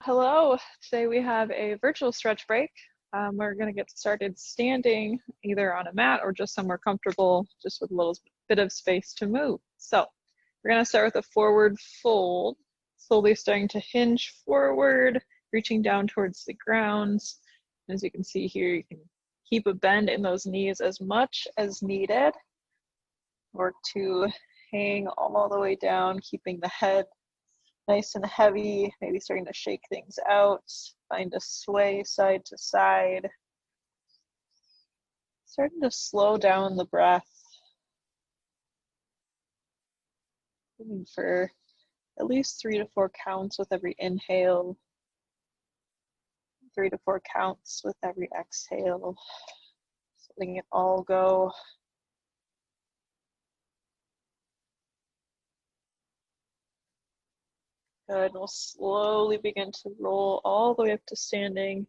Hello, today we have a virtual stretch break. We're going to get started standing either on a mat or just somewhere comfortable, just with a little bit of space to move. So we're going to start with a forward fold, slowly starting to hinge forward, reaching down towards the ground. As you can see here, you can keep a bend in those knees as much as needed, or to hang all the way down, keeping the head nice and heavy, maybe starting to shake things out, find a sway side to side. Starting to slow down the breath. Looking for at least 3 to 4 counts with every inhale, 3 to 4 counts with every exhale. Just letting it all go. Good, we'll slowly begin to roll all the way up to standing.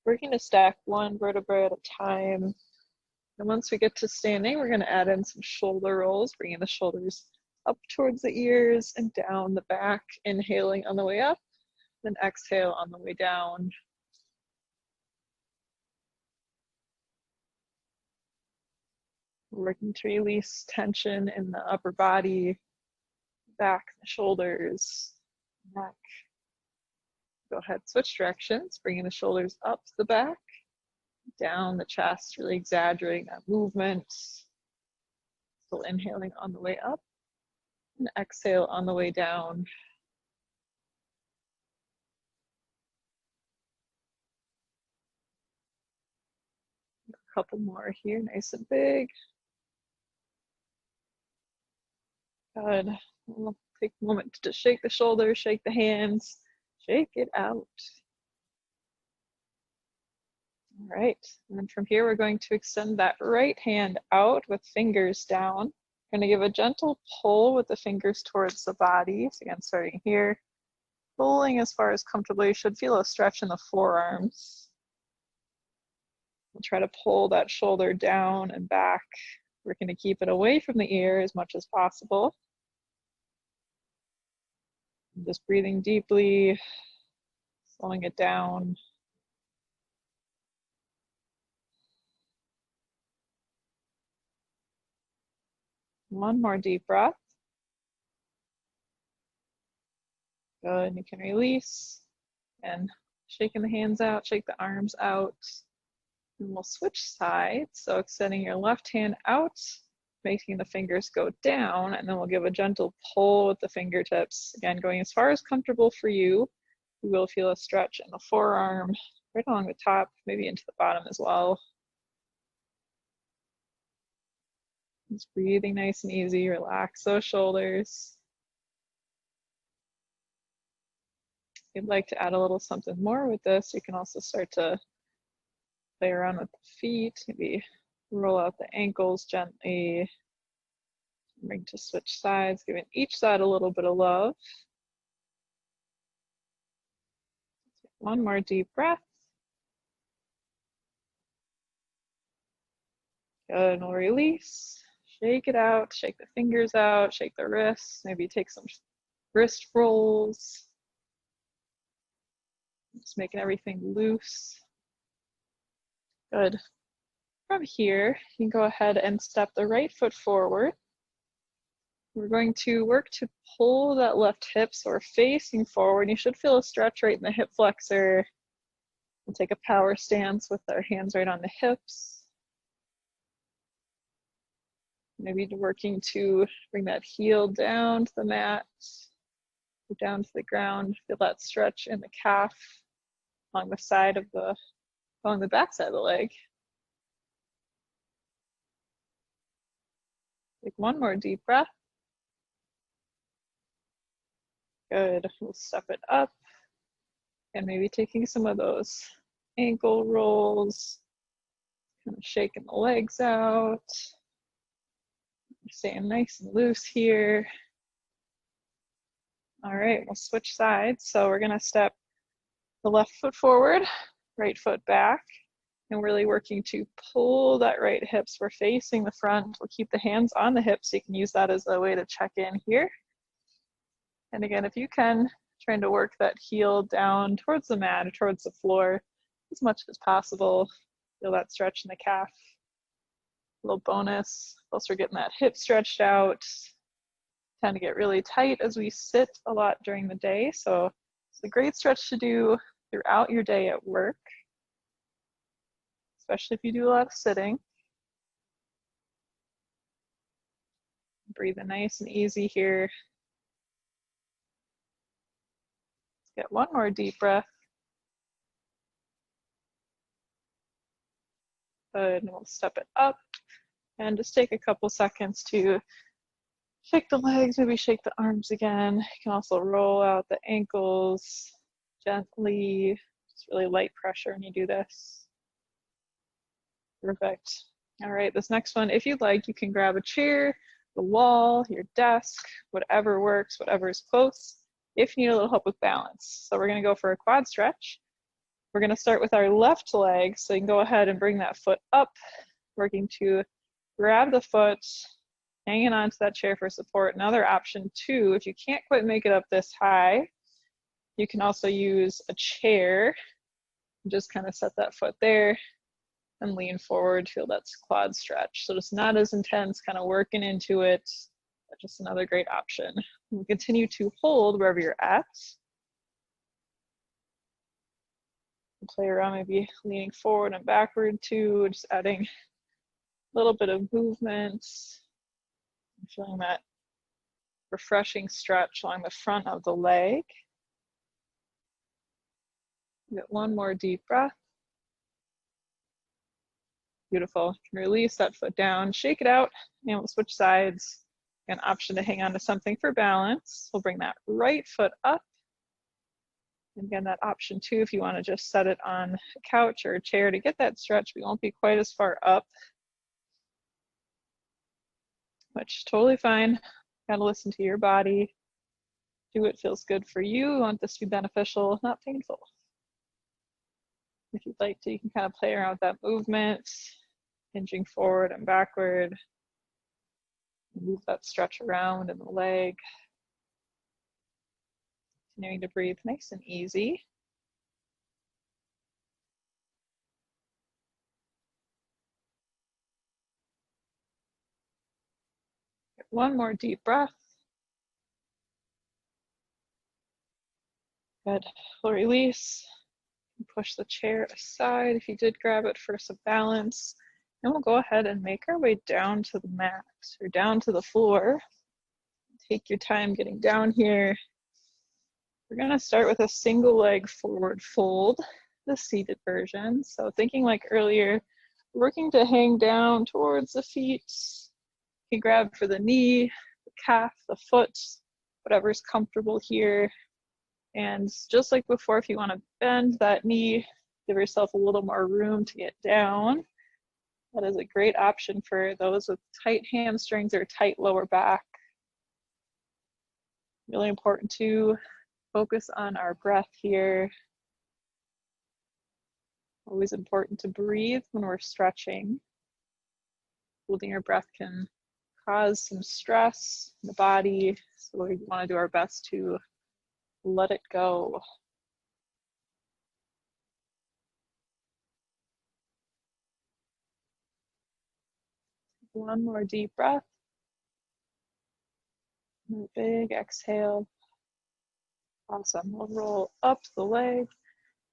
We're going to stack one vertebra at a time. And once we get to standing, we're going to add in some shoulder rolls, bringing the shoulders up towards the ears and down the back, inhaling on the way up, then exhale on the way down. We're working to release tension in the upper body, back, the shoulders, neck. Go ahead, switch directions, bringing the shoulders up the back, down the chest, really exaggerating that movement. Still inhaling on the way up, and exhale on the way down. A couple more here, nice and big. Good. We'll take a moment to just shake the shoulders, shake the hands, shake it out. All right, and then from here, we're going to extend that right hand out with fingers down. We're going to give a gentle pull with the fingers towards the body. So again, starting here, pulling as far as comfortable. You should feel a stretch in the forearms. We'll try to pull that shoulder down and back. We're going to keep it away from the ear as much as possible. Just breathing deeply, slowing it down. One more deep breath. Good, you can release and shaking the hands out, shake the arms out. And we'll switch sides. So extending your left hand out, making the fingers go down, and then we'll give a gentle pull with the fingertips. Again, going as far as comfortable for you. You will feel a stretch in the forearm, right along the top, maybe into the bottom as well. Just breathing nice and easy, relax those shoulders. If you'd like to add a little something more with this, you can also start to play around with the feet, maybe roll out the ankles gently. Bring to switch sides, giving each side a little bit of love. One more deep breath. Good, and we'll release. Shake it out, shake the fingers out, shake the wrists, maybe take some wrist rolls. Just making everything loose. Good. From here, you can go ahead and step the right foot forward. We're going to work to pull that left hip, so we're facing forward. You should feel a stretch right in the hip flexor. We'll take a power stance with our hands right on the hips. Maybe working to bring that heel down to the mat, down to the ground. Feel that stretch in the calf along the side of along the back side of the leg. Take one more deep breath. Good, we'll step it up. And maybe taking some of those ankle rolls, kind of shaking the legs out. Staying nice and loose here. All right, we'll switch sides. So we're gonna step the left foot forward, right foot back, and really working to pull that right hip. So we're facing the front. We'll keep the hands on the hips, so you can use that as a way to check in here. And again, if you can, trying to work that heel down towards the mat or towards the floor as much as possible. Feel that stretch in the calf. A little bonus. Also, we're getting that hip stretched out. Tend to get really tight as we sit a lot during the day. So it's a great stretch to do throughout your day at work, especially if you do a lot of sitting. Breathing nice and easy here. Let's get one more deep breath. Good, and we'll step it up and just take a couple seconds to shake the legs, maybe shake the arms again. You can also roll out the ankles gently, just really light pressure when you do this. Perfect. All right, this next one, if you'd like, you can grab a chair, the wall, your desk, whatever works, whatever is close, if you need a little help with balance. So we're gonna go for a quad stretch. We're gonna start with our left leg, so you can go ahead and bring that foot up, working to grab the foot, hanging onto that chair for support. Another option too, if you can't quite make it up this high, you can also use a chair. Just kind of set that foot there and lean forward, feel that quad stretch. So just not as intense, kind of working into it, but just another great option. We'll continue to hold wherever you're at. Play around, maybe leaning forward and backward too, just adding a little bit of movement. Feeling that refreshing stretch along the front of the leg. Get one more deep breath. Beautiful. You can release that foot down, shake it out, and we'll switch sides. An option to hang on to something for balance. We'll bring that right foot up. And again, that option too, if you want to just set it on a couch or a chair to get that stretch, we won't be quite as far up, which totally fine. Got to listen to your body. Do what feels good for you. We want this to be beneficial, not painful. If you'd like to, you can kind of play around with that movement, hinging forward and backward. Move that stretch around in the leg. Continuing to breathe nice and easy. Get one more deep breath. Good. We'll release. Push the chair aside if you did grab it for some balance. And we'll go ahead and make our way down to the mat or down to the floor. Take your time getting down here. We're going to start with a single leg forward fold, the seated version. So thinking like earlier, working to hang down towards the feet. You can grab for the knee, the calf, the foot, whatever's comfortable here. And just like before, if you want to bend that knee, give yourself a little more room to get down. That is a great option for those with tight hamstrings or tight lower back. Really important to focus on our breath here. Always important to breathe when we're stretching. Holding your breath can cause some stress in the body, so we want to do our best to let it go. One more deep breath. And a big exhale. Awesome. We'll roll up the leg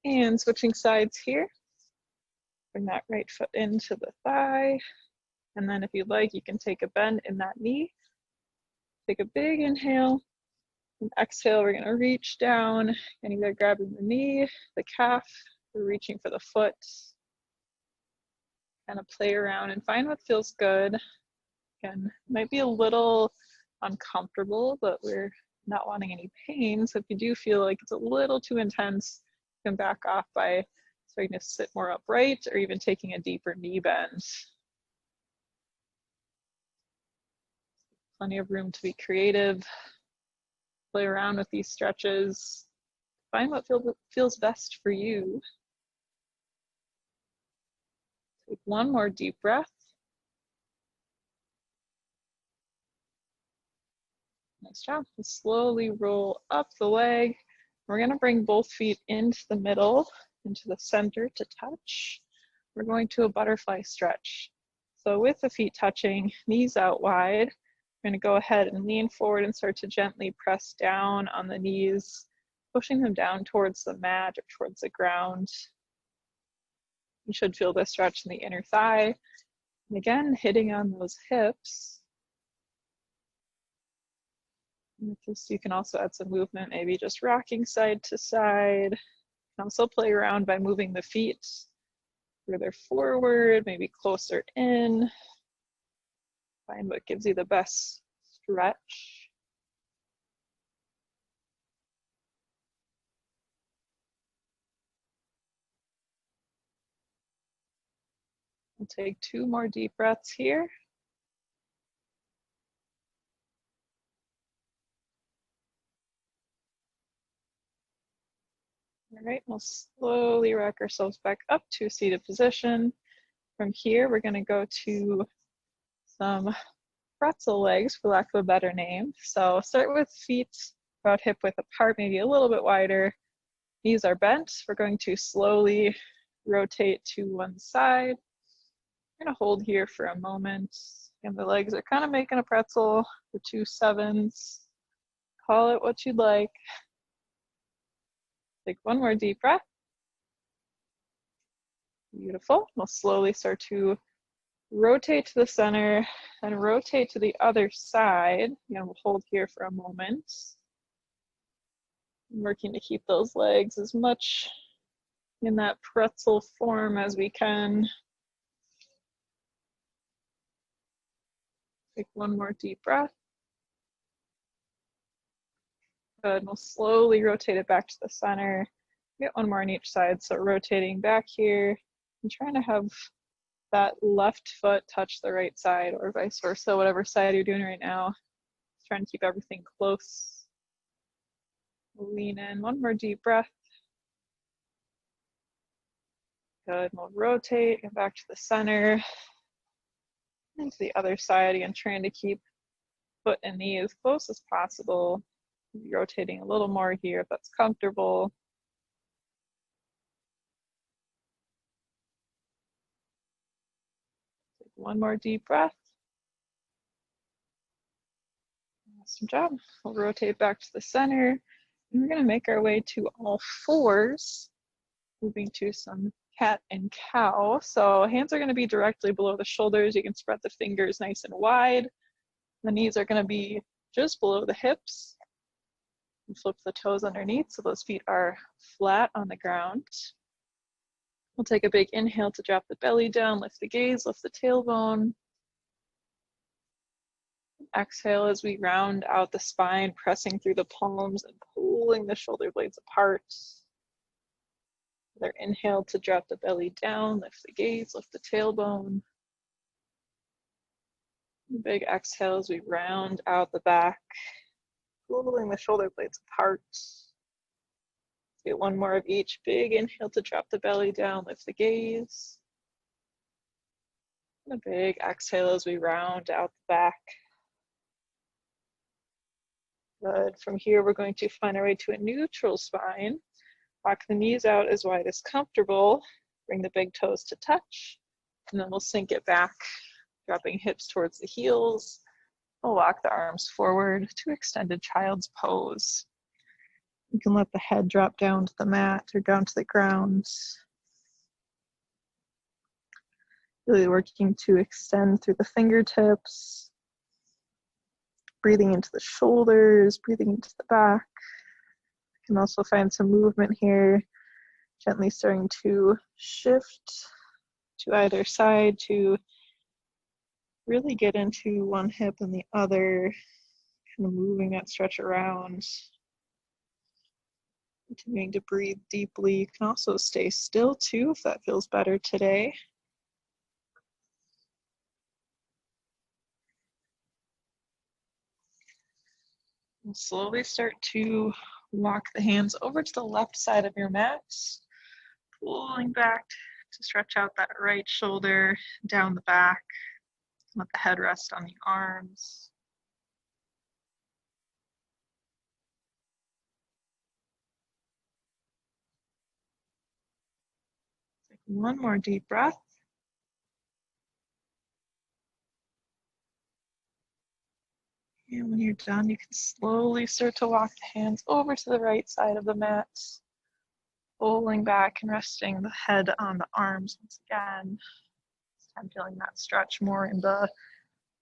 and switching sides here. Bring that right foot into the thigh. And then if you'd like, you can take a bend in that knee. Take a big inhale. And exhale, we're going to reach down and either grabbing the knee, the calf, or reaching for the foot. Kind of play around and find what feels good. Again, might be a little uncomfortable, but we're not wanting any pain. So if you do feel like it's a little too intense, you can back off by starting to sit more upright or even taking a deeper knee bend. Plenty of room to be creative. Play around with these stretches. Find what feels best for you. Take one more deep breath. Nice job. Just slowly roll up the leg. We're going to bring both feet into the middle, into the center to touch. We're going to a butterfly stretch. So with the feet touching, knees out wide, we're going to go ahead and lean forward and start to gently press down on the knees, pushing them down towards the mat or towards the ground. You should feel this stretch in the inner thigh. And again, hitting on those hips. And you can also add some movement, maybe just rocking side to side. You can also play around by moving the feet further forward, maybe closer in. Find what gives you the best stretch. We'll take 2 more deep breaths here. All right, we'll slowly rock ourselves back up to a seated position. From here, we're going to go to some pretzel legs, for lack of a better name. So start with feet about hip width apart, maybe a little bit wider. Knees are bent. We're going to slowly rotate to one side. We're going to hold here for a moment. And the legs are kind of making a pretzel for 2 sevens. Call it what you'd like. Take 1 more deep breath. Beautiful. We'll slowly start to rotate to the center and rotate to the other side. Again, we'll hold here for a moment. I'm working to keep those legs as much in that pretzel form as we can. Take 1 more deep breath. Good. We'll slowly rotate it back to the center. Get 1 more on each side. So rotating back here and trying to have that left foot touch the right side or vice versa, whatever side you're doing right now. Just trying to keep everything close. We'll lean in. 1 more deep breath. Good. We'll rotate and back to the center. And to the other side again, trying to keep foot and knee as close as possible. Rotating a little more here if that's comfortable. Take 1 more deep breath. Awesome job. We'll rotate back to the center. And we're going to make our way to all fours, moving to some cat and cow. So hands are going to be directly below the shoulders. You can spread the fingers nice and wide. The knees are going to be just below the hips. And flip the toes underneath so those feet are flat on the ground. We'll take a big inhale to drop the belly down, lift the gaze, lift the tailbone. Exhale as we round out the spine, pressing through the palms and pulling the shoulder blades apart. Another inhale to drop the belly down, lift the gaze, lift the tailbone. A big exhale as we round out the back, pulling the shoulder blades apart. Get 1 more of each. Big inhale to drop the belly down, lift the gaze. And a big exhale as we round out the back. Good. From here, we're going to find our way to a neutral spine. Walk the knees out as wide as comfortable. Bring the big toes to touch. And then we'll sink it back, dropping hips towards the heels. We'll walk the arms forward to extended child's pose. You can let the head drop down to the mat or down to the ground. Really working to extend through the fingertips. Breathing into the shoulders, breathing into the back. You can also find some movement here. Gently starting to shift to either side to really get into one hip and the other. Kind of moving that stretch around. Continuing to breathe deeply. You can also stay still too if that feels better today. And slowly start to walk the hands over to the left side of your mat, pulling back to stretch out that right shoulder, down the back. Let the head rest on the arms. One more deep breath. And when you're done, you can slowly start to walk the hands over to the right side of the mat, rolling back and resting the head on the arms once again. I'm feeling that stretch more in the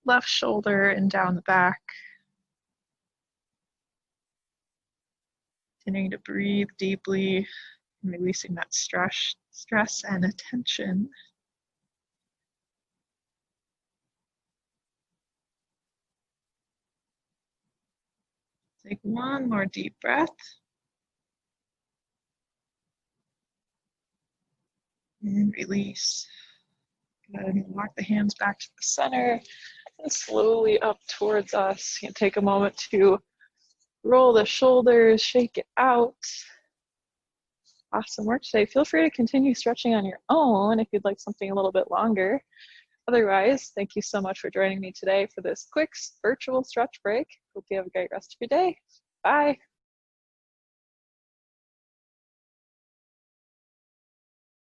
left shoulder and down the back. Continuing to breathe deeply and releasing that stress and attention. Take one more deep breath. And release. Go ahead and walk the hands back to the center and slowly up towards us. You can take a moment to roll the shoulders, shake it out. Awesome work today. Feel free to continue stretching on your own if you'd like something a little bit longer. Otherwise, thank you so much for joining me today for this quick virtual stretch break. Hope you have a great rest of your day. Bye.